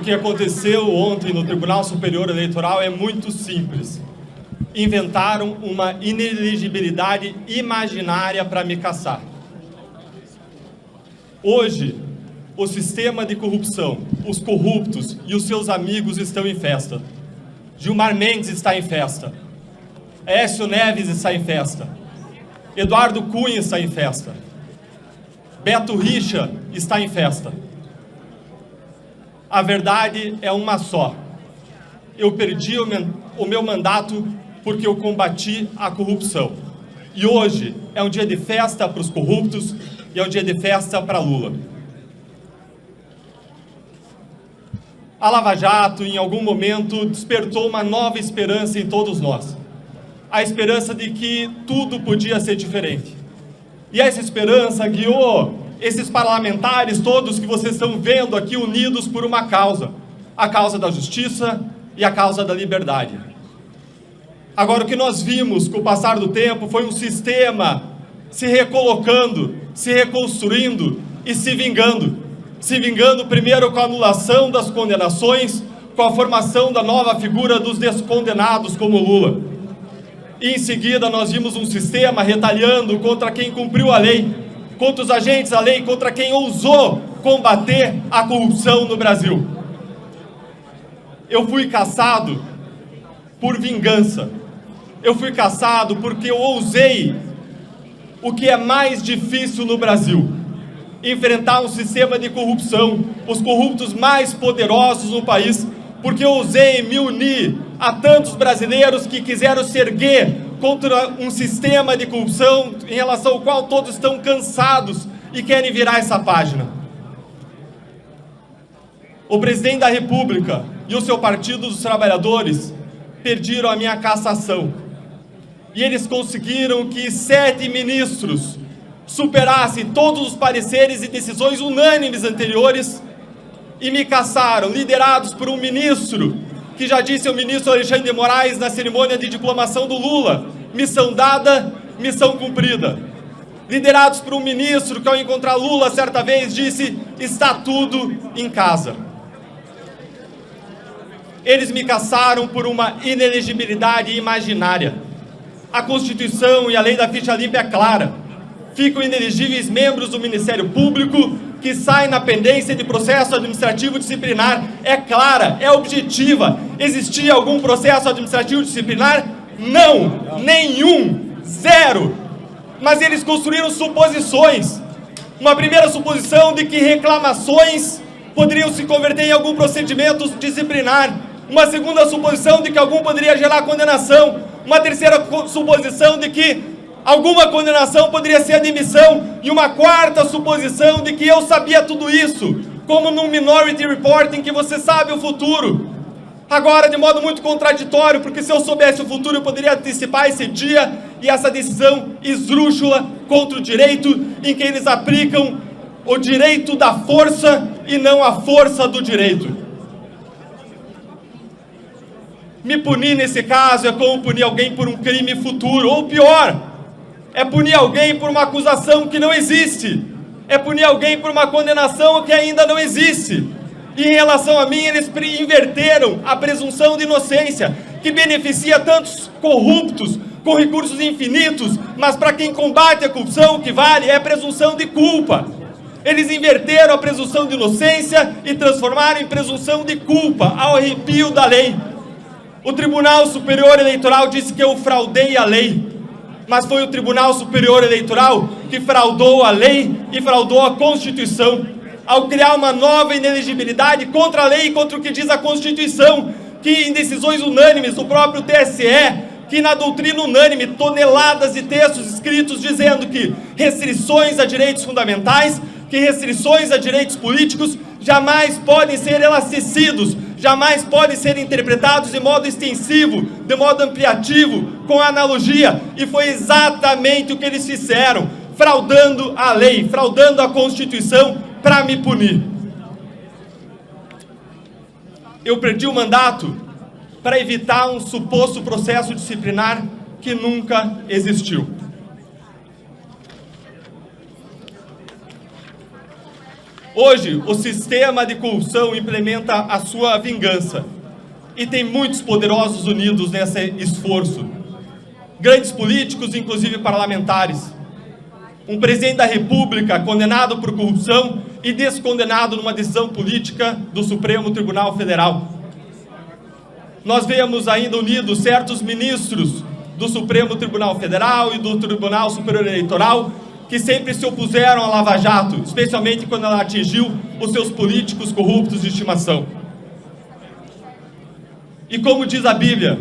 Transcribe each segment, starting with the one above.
que aconteceu ontem no Tribunal Superior Eleitoral é muito simples. Inventaram uma inelegibilidade imaginária para me cassar. Hoje, o sistema de corrupção, os corruptos e os seus amigos estão em festa. Gilmar Mendes está em festa. Aécio Neves está em festa. Eduardo Cunha está em festa. Beto Richa está em festa. A verdade é uma só. Eu perdi o meu mandato porque eu combati a corrupção. E hoje é um dia de festa para os corruptos e é um dia de festa para Lula. A Lava Jato, em algum momento, despertou uma nova esperança em todos nós. A esperança de que tudo podia ser diferente. E essa esperança guiou esses parlamentares todos que vocês estão vendo aqui unidos por uma causa. A causa da justiça e a causa da liberdade. Agora, o que nós vimos com o passar do tempo foi um sistema se recolocando, se reconstruindo e se vingando. Se vingando primeiro com a anulação das condenações, com a formação da nova figura dos descondenados como Lula. E em seguida nós vimos um sistema retalhando contra quem cumpriu a lei, contra os agentes da lei, contra quem ousou combater a corrupção no Brasil. Eu fui cassado por vingança. Eu fui cassado porque eu ousei o que é mais difícil no Brasil: enfrentar um sistema de corrupção, os corruptos mais poderosos no país, porque eu ousei me unir a tantos brasileiros que quiseram se erguer contra um sistema de corrupção em relação ao qual todos estão cansados e querem virar essa página. O presidente da República e o seu Partido dos Trabalhadores pediram a minha cassação. E eles conseguiram que 7 ministros superassem todos os pareceres e decisões unânimes anteriores e me cassaram, liderados por um ministro que já disse ao ministro Alexandre de Moraes na cerimônia de diplomação do Lula: missão dada, missão cumprida. Liderados por um ministro que, ao encontrar Lula certa vez, disse: está tudo em casa. Eles me cassaram por uma inelegibilidade imaginária. A Constituição e a lei da ficha limpa é clara. Ficam inelegíveis membros do Ministério Público que saem na pendência de processo administrativo disciplinar. É clara, é objetiva. Existia algum processo administrativo disciplinar? Não, nenhum, zero. Mas eles construíram suposições. Uma primeira suposição de que reclamações poderiam se converter em algum procedimento disciplinar. Uma segunda suposição de que algum poderia gerar condenação. Uma terceira suposição de que alguma condenação poderia ser a demissão. E uma quarta suposição de que eu sabia tudo isso, como num Minority Report em que você sabe o futuro. Agora, de modo muito contraditório, porque se eu soubesse o futuro, eu poderia antecipar esse dia e essa decisão esdrúxula contra o direito, em que eles aplicam o direito da força e não a força do direito. Me punir nesse caso é como punir alguém por um crime futuro, ou pior, é punir alguém por uma acusação que não existe, é punir alguém por uma condenação que ainda não existe. E em relação a mim, eles inverteram a presunção de inocência, que beneficia tantos corruptos com recursos infinitos, mas para quem combate a corrupção, o que vale é a presunção de culpa. Eles inverteram a presunção de inocência e transformaram em presunção de culpa, ao arrepio da lei. O Tribunal Superior Eleitoral disse que eu fraudei a lei, mas foi o Tribunal Superior Eleitoral que fraudou a lei e fraudou a Constituição, ao criar uma nova inelegibilidade contra a lei e contra o que diz a Constituição, que em decisões unânimes do próprio TSE, que na doutrina unânime, toneladas de textos escritos dizendo que restrições a direitos fundamentais, que restrições a direitos políticos jamais podem ser elastecidos, jamais podem ser interpretados de modo extensivo, de modo ampliativo, com analogia, e foi exatamente o que eles fizeram, fraudando a lei, fraudando a Constituição para me punir. Eu perdi o mandato para evitar um suposto processo disciplinar que nunca existiu. Hoje, o sistema de corrupção implementa a sua vingança e tem muitos poderosos unidos nesse esforço. Grandes políticos, inclusive parlamentares. Um presidente da República condenado por corrupção e descondenado numa decisão política do Supremo Tribunal Federal. Nós vemos ainda unidos certos ministros do Supremo Tribunal Federal e do Tribunal Superior Eleitoral que sempre se opuseram à Lava Jato, especialmente quando ela atingiu os seus políticos corruptos de estimação. E como diz a Bíblia,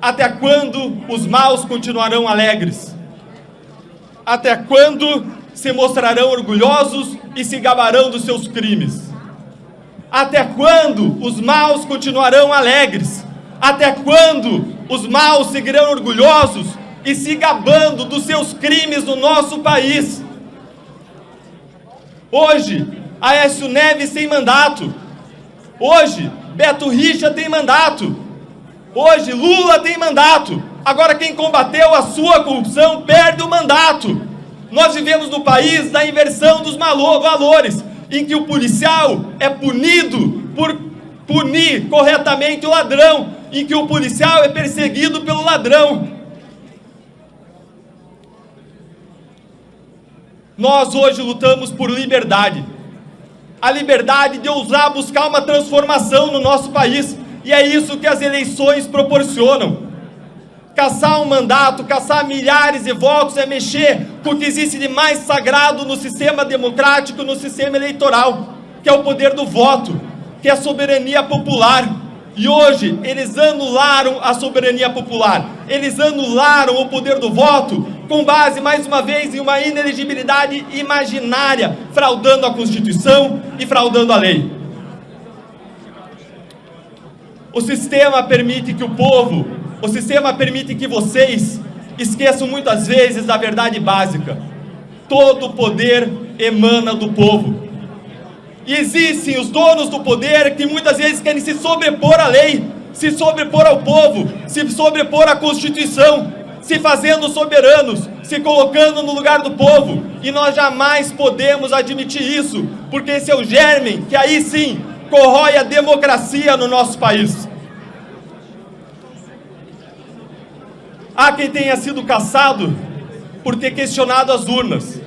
até quando os maus continuarão alegres? Até quando se mostrarão orgulhosos e se gabarão dos seus crimes? Até quando os maus continuarão alegres? Até quando os maus seguirão orgulhosos e se gabando dos seus crimes no nosso país? Hoje, Aécio Neves tem mandato. Hoje, Beto Richa tem mandato. Hoje, Lula tem mandato. Agora, quem combateu a sua corrupção perde o mandato. Nós vivemos no país da inversão dos valores, em que o policial é punido por punir corretamente o ladrão, em que o policial é perseguido pelo ladrão. Nós hoje lutamos por liberdade. A liberdade de ousar buscar uma transformação no nosso país. E é isso que as eleições proporcionam. Caçar um mandato, caçar milhares de votos é mexer com o que existe de mais sagrado no sistema democrático, no sistema eleitoral, que é o poder do voto, que é a soberania popular. E hoje eles anularam a soberania popular, eles anularam o poder do voto com base, mais uma vez, em uma inelegibilidade imaginária, fraudando a Constituição e fraudando a lei. O sistema permite que o sistema permite que vocês esqueçam muitas vezes da verdade básica. Todo poder emana do povo. E existem os donos do poder que muitas vezes querem se sobrepor à lei, se sobrepor ao povo, se sobrepor à Constituição, se fazendo soberanos, se colocando no lugar do povo. E nós jamais podemos admitir isso, porque esse é o germe que aí sim corrói a democracia no nosso país. Há quem tenha sido caçado por ter questionado as urnas.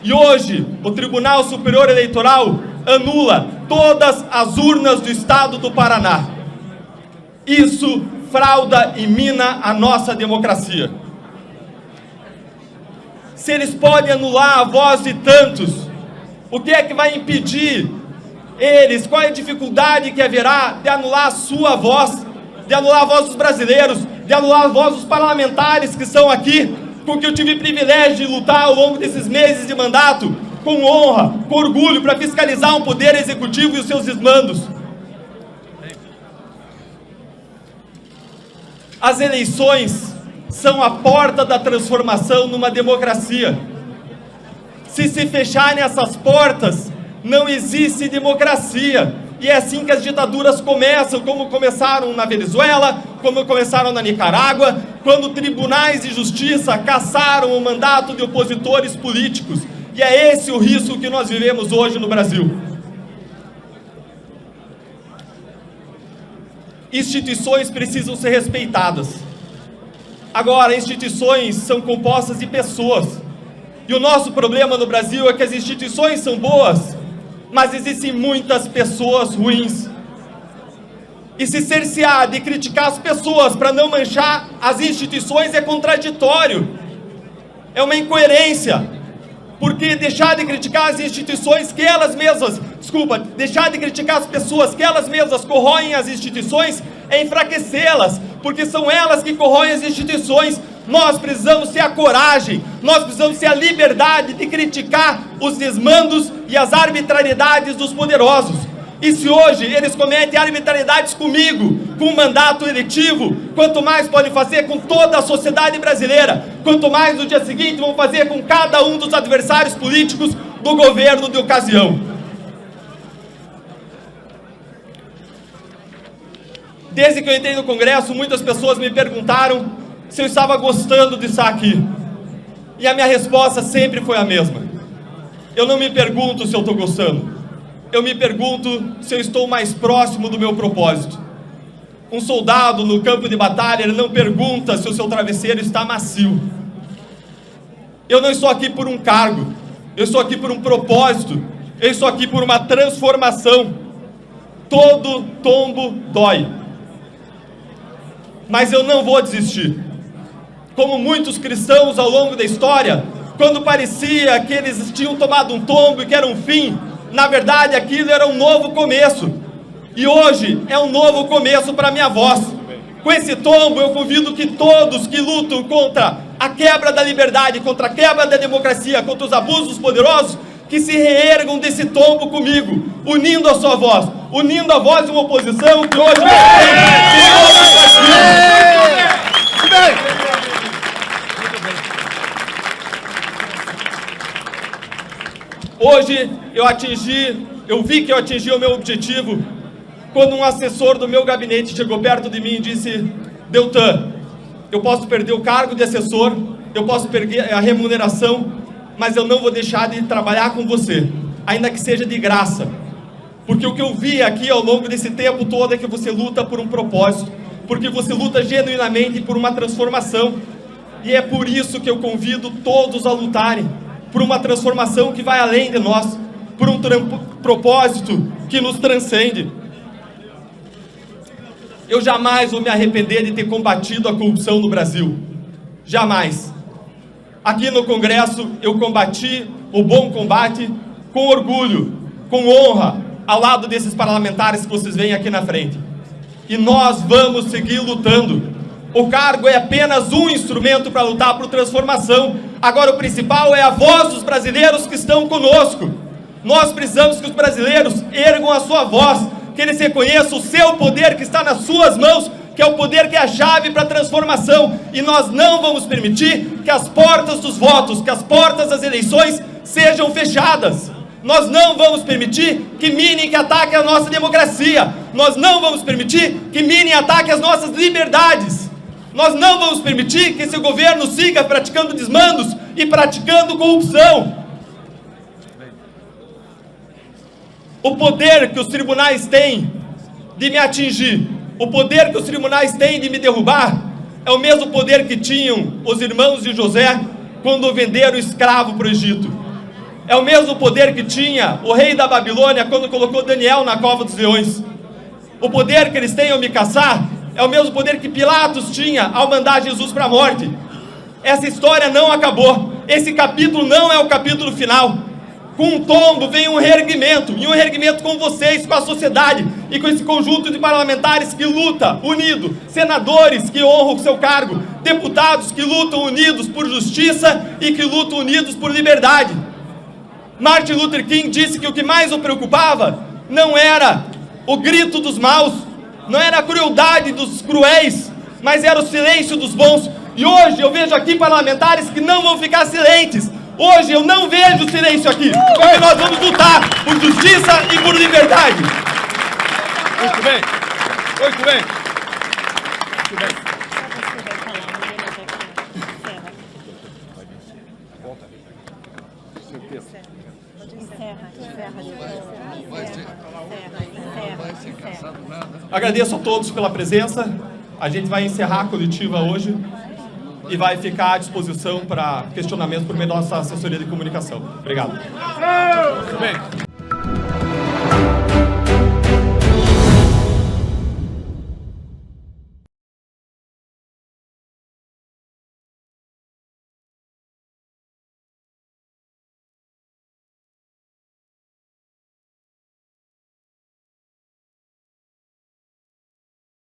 E hoje, o Tribunal Superior Eleitoral anula todas as urnas do estado do Paraná. Isso frauda e mina a nossa democracia. Se eles podem anular a voz de tantos, o que é que vai impedir eles? Qual é a dificuldade que haverá de anular a sua voz, de anular a voz dos brasileiros, de anular a voz dos parlamentares que estão aqui, com que eu tive o privilégio de lutar ao longo desses meses de mandato, com honra, com orgulho, para fiscalizar um poder executivo e os seus desmandos. As eleições são a porta da transformação numa democracia. Se fecharem essas portas, não existe democracia. E é assim que as ditaduras começam, como começaram na Venezuela, como começaram na Nicarágua, quando tribunais de justiça caçaram o mandato de opositores políticos. E é esse o risco que nós vivemos hoje no Brasil. Instituições precisam ser respeitadas. Agora, instituições são compostas de pessoas. E o nosso problema no Brasil é que as instituições são boas, mas existem muitas pessoas ruins. E se cercear de criticar as pessoas para não manchar as instituições é contraditório. É uma incoerência. Porque deixar de criticar as instituições que elas mesmas, deixar de criticar as pessoas que elas mesmas corroem as instituições é enfraquecê-las, porque são elas que corroem as instituições. Nós precisamos ter a coragem, nós precisamos ter a liberdade de criticar os desmandos e as arbitrariedades dos poderosos. E se hoje eles cometem arbitrariedades comigo, com um mandato eletivo, quanto mais podem fazer com toda a sociedade brasileira, quanto mais no dia seguinte vão fazer com cada um dos adversários políticos do governo de ocasião. Desde que eu entrei no Congresso, muitas pessoas me perguntaram se eu estava gostando de estar aqui. E a minha resposta sempre foi a mesma. eu não me pergunto se eu estou gostando. Eu me pergunto se eu estou mais próximo do meu propósito. Um soldado no campo de batalha, ele não pergunta se o seu travesseiro está macio. Eu não estou aqui por um cargo, eu estou aqui por um propósito, eu estou aqui por uma transformação. Todo tombo dói. Mas eu não vou desistir. Como muitos cristãos ao longo da história, quando parecia que eles tinham tomado um tombo e que era um fim, na verdade aquilo era um novo começo. E hoje é um novo começo para a minha voz. Com esse tombo eu convido que todos que lutam contra a quebra da liberdade, contra a quebra da democracia, contra os abusos poderosos, que se reergam desse tombo comigo, unindo a sua voz, unindo a voz de uma oposição que hoje hoje eu vi que eu atingi o meu objetivo quando um assessor do meu gabinete chegou perto de mim e disse: Deltan, eu posso perder o cargo de assessor, eu posso perder a remuneração, mas eu não vou deixar de trabalhar com você, ainda que seja de graça, porque o que eu vi aqui ao longo desse tempo todo é que você luta por um propósito, porque você luta genuinamente por uma transformação, e é por isso que eu convido todos a lutarem por uma transformação que vai além de nós, por um propósito que nos transcende. Eu jamais vou me arrepender de ter combatido a corrupção no Brasil, jamais. Aqui no Congresso eu combati o bom combate com orgulho, com honra, ao lado desses parlamentares que vocês veem aqui na frente. E nós vamos seguir lutando. O cargo é apenas um instrumento para lutar por transformação. Agora o principal é a voz dos brasileiros que estão conosco. Nós precisamos que os brasileiros ergam a sua voz, que eles reconheçam o seu poder que está nas suas mãos, que é o poder que é a chave para a transformação, e nós não vamos permitir que as portas dos votos, que as portas das eleições sejam fechadas. Nós não vamos permitir que minem, que ataquem a nossa democracia. Nós não vamos permitir que minem e ataquem as nossas liberdades. Nós não vamos permitir que esse governo siga praticando desmandos e praticando corrupção. O poder que os tribunais têm de me atingir, o poder que os tribunais têm de me derrubar, é o mesmo poder que tinham os irmãos de José quando venderam o escravo para o Egito. É o mesmo poder que tinha o rei da Babilônia quando colocou Daniel na cova dos leões. O poder que eles têm ao me caçar é o mesmo poder que Pilatos tinha ao mandar Jesus para a morte. Essa história não acabou. Esse capítulo não é o capítulo final. Com um tombo vem um reerguimento, e um reerguimento com vocês, com a sociedade, e com esse conjunto de parlamentares que luta unido, senadores que honram o seu cargo, deputados que lutam unidos por justiça e que lutam unidos por liberdade. Martin Luther King disse que o que mais o preocupava não era o grito dos maus, não era a crueldade dos cruéis, mas era o silêncio dos bons. E hoje eu vejo aqui parlamentares que não vão ficar silentes. Hoje eu não vejo silêncio aqui, porque nós vamos lutar por justiça e por liberdade. Muito bem, muito bem. Muito bem. Agradeço a todos pela presença. A gente vai encerrar a coletiva hoje e vai ficar à disposição para questionamentos por meio da nossa assessoria de comunicação. Obrigado. Muito bem.